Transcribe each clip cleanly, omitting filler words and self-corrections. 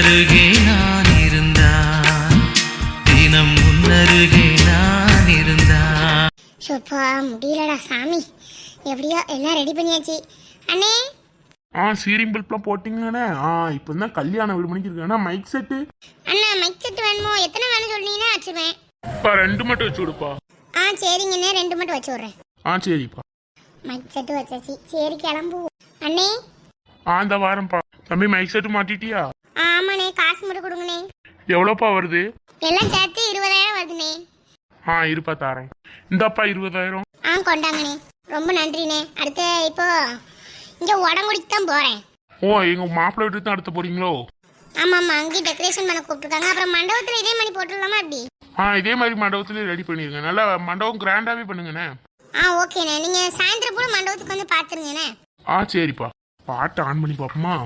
உன்னருகே நான் இருந்தான், தினம் உன்னருகே நான் இருந்தான். சோப்பா முடியலடா சாமி. எப்படியோ எல்லாம் ரெடி பண்ணியாச்சு. அண்ணே சீரிங் பல்ப்லாம் போட்டிங்கண்ணே. இப்போ தான் கல்யாணம் வீடு மணிக்கு இருக்கேண்ணா. மைக் செட்டு அண்ணா மைக் செட் வேணுமோ? எத்தனை வேணும் சொன்னீங்கன்னா வச்சுருவேன். இப்போ 2 மட்டும் வச்சு விடுப்பா. சரிங்கண்ணே 2 மட்டும் வச்சு விட்றேன். சரிப்பா. மைக் செட்டு வச்சாச்சு. சரி கிளம்புவோம். அண்ணே இந்த வாரம்ப்பா. தம்பி மைக் செட்டு மாட்டிட்டியா? ஆமாண்ணே. காசு மட்டும் கொடுங்கண்ணே. எவ்வளோப்பா வருது? எல்லாம் சேர்த்து 20,000 வருதுண்ணே. இருப்பா தாரேன். இந்தாப்பா 20,000. கொண்டாங்கண்ணே. ரொம்ப நன்றிண்ணே. அடுத்து இப்போ இங்கே உடம்புடிக்கு தான் போகிறேன். எங்கள் மாப்பிள்ளை வீட்டுக்கு தான் அடுத்த போறீங்களோ? ஆமாம்மா, அங்கேயும் டெக்கரேஷன் பண்ண கூப்பிட்டுருக்காங்க. அப்புறம் மண்டபத்தில் இதே மாதிரி போட்டுடலாமா அப்படி? இதே மாதிரி மண்டபத்துலேயே ரெடி பண்ணிடுங்க. நல்லா மண்டபம் கிராண்டாகவே பண்ணுங்கண்ணே. ஓகேண்ணே. நீங்கள் சாயந்தரம் போல மண்டபத்துக்கு வந்து பார்த்துருங்கண்ணே. சரிப்பா. பாட்டு ஆன் பண்ணி பார்ப்போமா?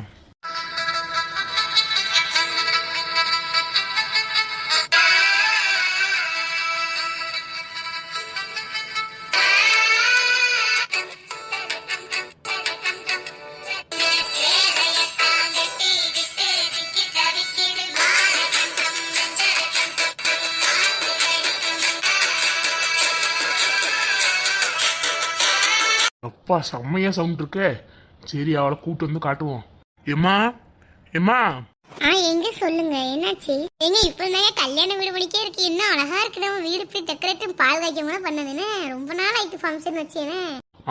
அப்பா செம்மையா சவுண்ட் இருக்கே. சரி அவளை கூட்டு வந்து காட்டுவோம். எம்மா எம்மா. எங்க சொல்லுங்க, என்னாச்சு? எங்க இப்பதாங்க கல்யாண வீடு மணிக்கே இருக்கு. என்ன அழகா இருக்கு. நம்ம வீடு போய் டெக்கரேட்டிவ் பால் காய்க்காம பண்ணதுன்னு ரொம்ப நாள் ஆயிட்டு ஃபங்க்ஷன் வச்சேனே.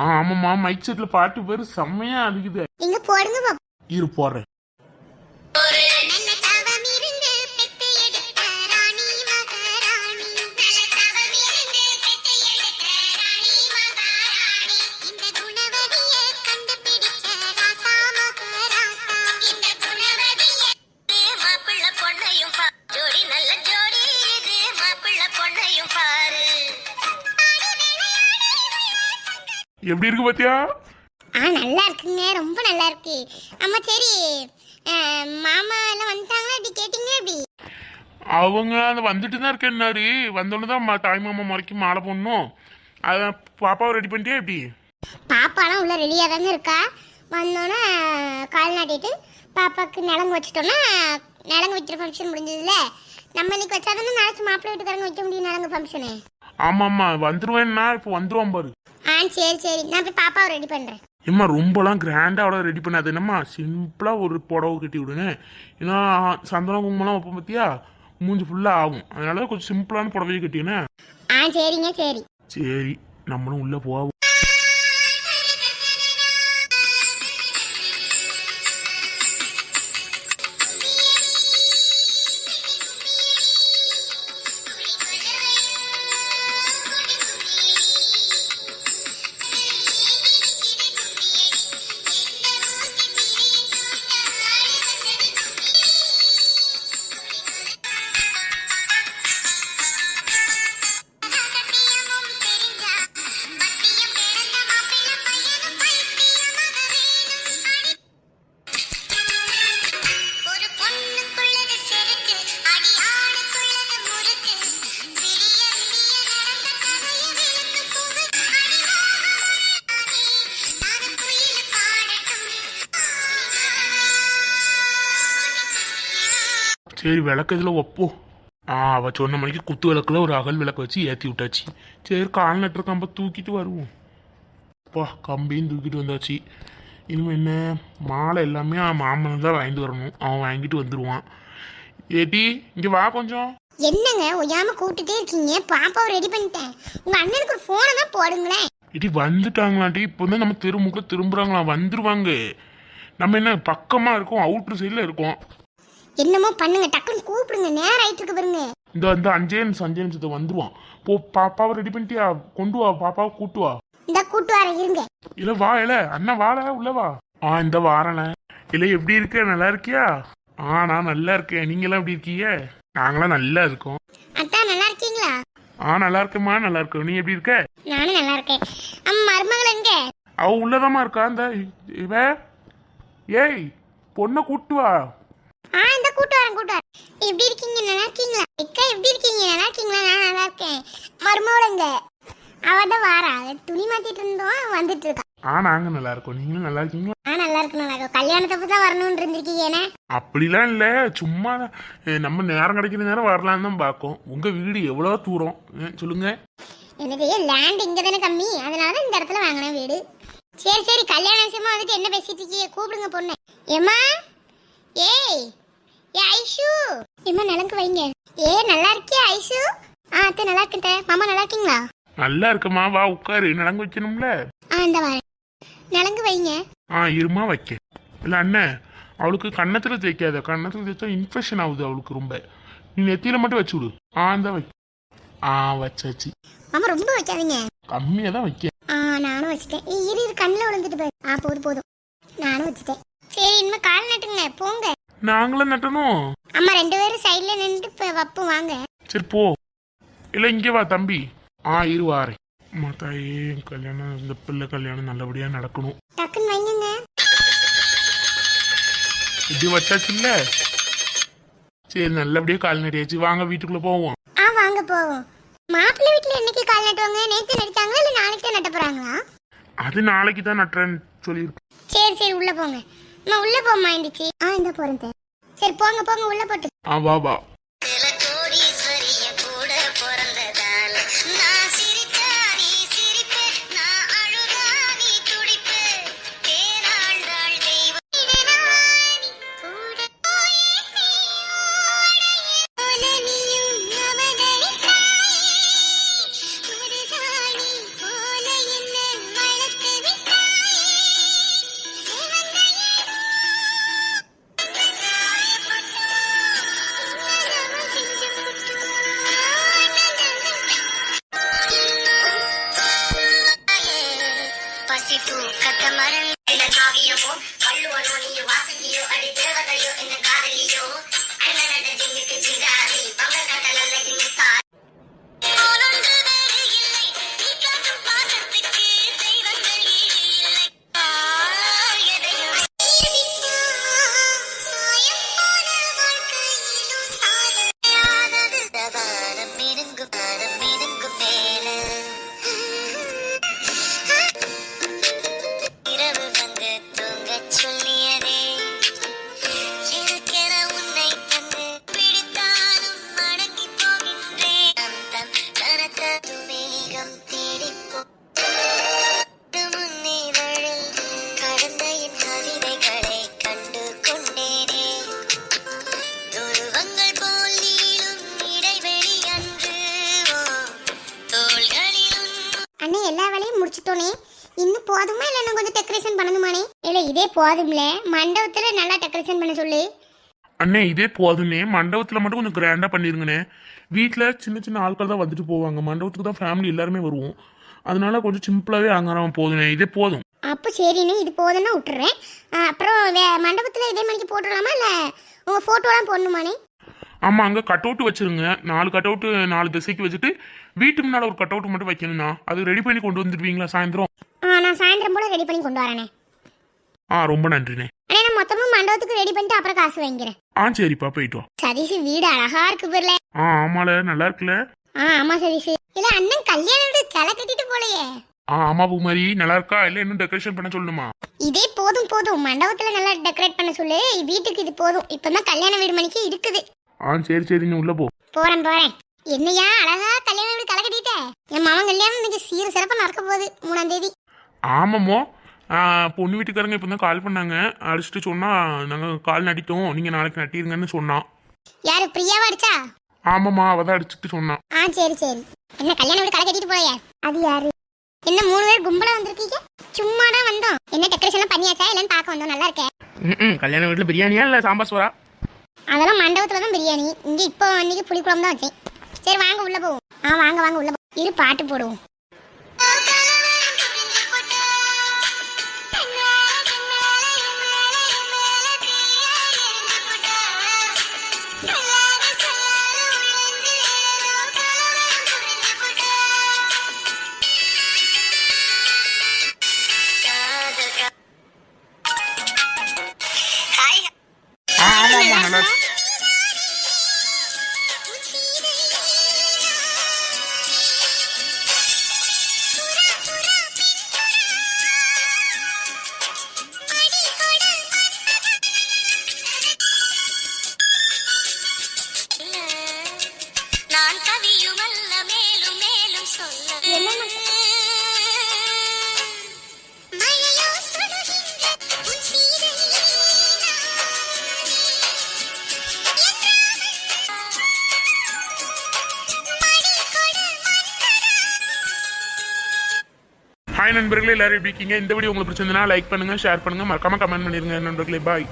ஆமாம்மா, மைக் செட்ல பாட்டு பேரு செம்மையா அடிக்குது. இங்க போடுங்க பாப்பா. இரு போடுறேன். எப்படி இருக்கு பாத்தியா? நல்லா இருக்குங்க. ரொம்ப நல்லா இருக்கு. ஆமா சரி, மாமா எல்லாம் வந்துட்டாங்களா? அப்படி கேட்டீங்க? அப்படி அவங்க அந்த வந்துட்டு தான் இருக்கேன்னாரு. வந்தோன்னு தான் தாய் மாமா முறைக்கு மாலை போடணும். அதான் பாப்பாவை ரெடி பண்ணிட்டே. எப்படி பாப்பாலாம் உள்ள ரெடியாக தாங்க இருக்கா. வந்தோன்னே கால் நாட்டிட்டு பாப்பாவுக்கு நிலங்கு வச்சுட்டோன்னா நிலங்கு வைக்கிற ஃபங்க்ஷன் முடிஞ்சதுல. நம்ம இன்னைக்கு வச்சாதானே நாளைக்கு மாப்பிள்ளை வீட்டுக்காரங்க வைக்க முடியும் நிலங்கு ஃபங்க்ஷனு. ஆமாம்மா வந்துருவேன்னா இப்போ வந்துருவான் பாரு. சரி சரி, நான் போய் பாப்பாவை ரெடி பண்ணுறேன். ஏம்மா ரொம்பலாம் கிராண்டாக அவ்வளோ ரெடி பண்ணாது. என்னம்மா சிம்பிளாக ஒரு புடவை கட்டி விடுங்க. ஏன்னா சந்தனம் குங்குமம்லாம் வைப்போம் பார்த்தியா, மூஞ்சி ஃபுல்லாக ஆகும். அதனால கொஞ்சம் சிம்பிளான புடவையை கட்டினேன். சரிங்க சரி. சரி நம்மளும் உள்ளே போவோம். சரி விளக்கு இதில் வைப்போம். அவள் சொன்ன மணிக்கு குத்து விளக்குல ஒரு அகல் விளக்கு வச்சு ஏற்றி விட்டாச்சு. சரி கால் நட்டுற கம்பை தூக்கிட்டு வருவோம். அப்பா கம்பையும் தூக்கிட்டு வந்தாச்சு. இனிமேல் என்ன, மாலை எல்லாமே மாமன் தான் வாங்கிட்டு வரணும். அவன் வாங்கிட்டு வந்துடுவான். ஏட்டி இங்கே வா கொஞ்சம். என்னங்க ஒய்யாம கூப்பிட்டுட்டே இருக்கீங்க? பாப்பாவை ரெடி பண்ணிட்டேன். உங்க அண்ணனுக்கு ஒரு ஃபோனை தான் போடுங்களேன். இடி வந்துட்டாங்களாட்டி. இப்போ தான் நம்ம தெருமுக்கில் திரும்புகிறாங்களா, வந்துடுவாங்க. நம்ம என்ன பக்கமாக இருக்கோம், அவுட்ரு சைடில் இருக்கோம். என்னமோ பண்ணுங்க, டக்குன்னு கூப்பிடுங்க. நேரம் ஆயிட்டு இருக்கு பாருங்க. இந்த 5 நிமிஷத்தை வந்துருவான். போ பாப்பாவை ரெடி பண்ணிட்டியா? கொண்டு வா, பாப்பாவை கூட்டு வா. இந்த கூட்டு வர இருங்க. இல்ல வா, இல்ல அண்ணா வாழ உள்ள வா. இந்த வாரல. இல்ல எப்படி இருக்க, நல்லா இருக்கியா? நான் நல்லா இருக்கேன். நீங்க எல்லாம் எப்படி இருக்கீங்க? நாங்களாம் நல்லா இருக்கோம். அத்தா நல்லா இருக்கீங்களா? நல்லா இருக்கேம்மா, நல்லா இருக்கேன். நீ எப்படி இருக்க? நானும் நல்லா இருக்கேன். மருமகள் எங்க? அவ உள்ளதாமா இருக்கா. இந்த இவ ஏய் பொண்ணை கூட்டு வா. இந்த கூட்டு வரேன். எப்படி இருக்கீங்க? நல்லா இருக்கீங்களா? அக்கா எப்படி இருக்கீங்க? நல்லா இருக்கீங்களா? நான் நல்லா இருக்கேன். மருமகள் எங்க? அவதான் வாரா. துணி மாத்திட்டு இருந்தோம், வந்துட்டு இருக்கா. நாங்க நல்லா இருக்கோம். நீங்களும் நல்லா இருக்கீங்களா? நல்லா இருக்கு நல்லா இருக்கும். கல்யாணத்தப்ப தான் வரணும்னு இருந்திருக்கீங்க ஏன்னா அப்படிலாம் இல்ல, சும்மா நம்ம நேரம் கிடைக்கிற நேரம் வரலான்னு தான் பார்க்கோம். உங்க வீடு எவ்வளவு தூரம் சொல்லுங்க. எனக்கு லேண்ட் இங்க தானே கம்மி, அதனால தான் இந்த இடத்துல வாங்கினேன் வீடு. சரி சரி, கல்யாண விஷயமா வந்துட்டு என்ன பேசிட்டு இருக்கீங்க? கூப்பிடுங்க பொண்ணு. ஏமா ஏய் ஏ ஐஷு, ஏமா நலங்கு வைங்க. நல்லா இருக்கியா ஐஷு? அத்தை நல்லா இருக்கேன். மாமா நல்லா இருக்கீங்களா? நல்லா இருக்கமா, வா உட்காரு. நலங்கு வைக்கணும்ல. இந்த வரேன். நலங்கு வைங்க. இருமா வைக்க. இல்ல அண்ணன், அவளுக்கு கன்னத்துல தேய்க்காத. கன்னத்துல தேய்ச்சா இன்ஃபெக்ஷன் ஆகுது அவளுக்கு ரொம்ப. நீ நெத்தியில மட்டும் வச்சு விடு. இந்த வை. வச்சாச்சு. மாமா ரொம்ப வைக்காதீங்க, கம்மியா தான் வைக்க. நானும் வச்சுட்டேன். இரு கண்ணில் விழுந்துட்டு போய். போதும் போதும், நானும் வச்சுட்டேன். சரி இனிமே கால் நட்டுங்க போங்க. நாங்களும் நட்டணும். அம்மா 2 பேரும் சைட்ல நின்று வப்போம் வாங்க. சரி போ. இல்ல இங்கே வா தம்பி. இரு வாரேன். தாயே, கல்யாணம், இந்த பிள்ளை கல்யாணம் நல்லபடியா நடக்கணும். டக்குன்னு வைங்க. இப்படி வச்சாச்சு இல்ல? சரி நல்லபடியா கால் நடியாச்சு. வாங்க வீட்டுக்குள்ள போவோம். வாங்க போவோம். மாப்பிள்ளை வீட்டுல என்னைக்கு கால் நட்டுவாங்க? நேத்து நடிச்சாங்களா இல்ல நாளைக்கு தான் நட்ட போறாங்களா? அது நாளைக்கு தான் நட்டுறேன்னு சொல்லியிருக்கேன். சரி சரி உள்ள போங்க. நான் உள்ள போமா இருந்துச்சு. இந்த போறேன். சரி போங்க போங்க உள்ள போட்டு. வா வா. எல்லா வேலையும் முடிச்சிட்டோனே. இன்னும் போதுமா இல்ல இன்னும் கொஞ்சம் டெக்கரேஷன் பண்ணணுமானே? இல்ல இதே போதும்ல, மண்டபத்துல நல்லா டெக்கரேஷன் பண்ண சொல்லு. அண்ணே இதே போதும்னே, மண்டபத்துல மட்டும் கொஞ்சம் கிராண்டா பண்ணிருங்கண்ணே. வீட்டுல சின்ன சின்ன ஆட்கள் தான் வந்துட்டு போவாங்க, மண்டபத்துக்கு தான் ஃபேமிலி எல்லாருமே வருவோம். அதனால கொஞ்சம் சிம்பிளாவே அங்கறாம போதுண்ணே, இதே போதும். அப்ப சரிண்ணே, இது போதும்னா விட்டுறேன். அப்புறம் மண்டபத்துல இதே மணிக்கு போட்டுடலாமா இல்ல உங்க போட்டோலாம் போடணுமானே? ஆமா, அங்க கட் அவுட் வச்சிருங்க. 4 கட் அவுட் 4 திசைக்கு வச்சுட்டு வீட்டு முன்னால ஒரு கட் அவுட் மட்டும் வைக்கணும்னா அது ரெடி பண்ணி கொண்டு வந்துடுவீங்களா சாயந்தரம்? நான் சாயந்தரம் போல ரெடி பண்ணி கொண்டு வரேனே. ரொம்ப நன்றிண்ணே. நான் மொத்தமா மண்டபத்துக்கு ரெடி பண்ணிட்டு அப்புறம் காசு வாங்கிக்கிறேன். சரிப்பா போயிட்டு வா. சதீஷ் வீடு அழகா இருக்கு பேர்ல. ஆமால, நல்லா இருக்குல்ல? ஆமா சதீஷ். இல்ல அண்ணன் கல்யாண வீடு களை கட்டிட்டு போலையே. ஆமா பூமாரி, நல்லா இருக்கா? இல்ல இன்னும் டெக்கரேஷன் பண்ண சொல்லணுமா? இதே போதும் போதும், மண்டபத்துல நல்லா டெக்கரேட் பண்ண சொல்லு. வீட்டுக்கு இது போதும். இப்பதான் கல்யாண வீடு மணிக்கு இருக்குது. சரி சரி, நீ உள்ள போ. போறேன். என்னையா அழகா கல்யாண வீடு களை கட்டிட்ட? என் மாமன் கல்யாணம் இன்னைக்கு சீர சிறப்பா நடக்க போகுது 3ஆம் தேதி. ஆமாமோ, பொண்ணு வீட்டுக்காரங்க இப்பதான் கால் பண்ணாங்க. அடிச்சுட்டு சொன்னா நாங்க கால் நட்டிட்டோம், நீங்க நாளைக்கு நட்டிருங்கன்னு சொன்னான். யாரு பிரியாவா அடிச்சா? ஆமாமா, அவதான் அடிச்சுட்டு சொன்னான். சரி சரி. என்ன கல்யாண வீடு களை கட்டிட்டு போலையா? அது யாரு? என்ன 3 பேர் கும்பலா வந்திருக்கீங்க? சும்மாதான் வந்தோம். என்ன டெக்கரேஷன் பண்ணியாச்சா இல்லன்னு பார்க்க வந்தோம். நல்லா இருக்கே. கல்யாண வீட்டுல பிரியாணியா இல்ல சாம்பார் சோறா? அதெல்லாம் மண்டபத்துல தான் பிரியாணி. இங்க இப்போ அன்னைக்கு புளிக்குழம்பு தான் வச்சேன். சரி வாங்க உள்ள போவோம். வாங்க வாங்க உள்ள போ. இரு பாட்டு போடுவோம். என்னம்மா? ஹாய் நண்பர்களே, எல்லாரும் எப்படி இருக்கீங்க? இந்த வீடியோ உங்களுக்கு பிடிச்சிருந்தனா லைக் பண்ணுங்க, ஷேர் பண்ணுங்க, மறக்காம கமெண்ட் பண்ணிருங்க நண்பர்களே. பாய்.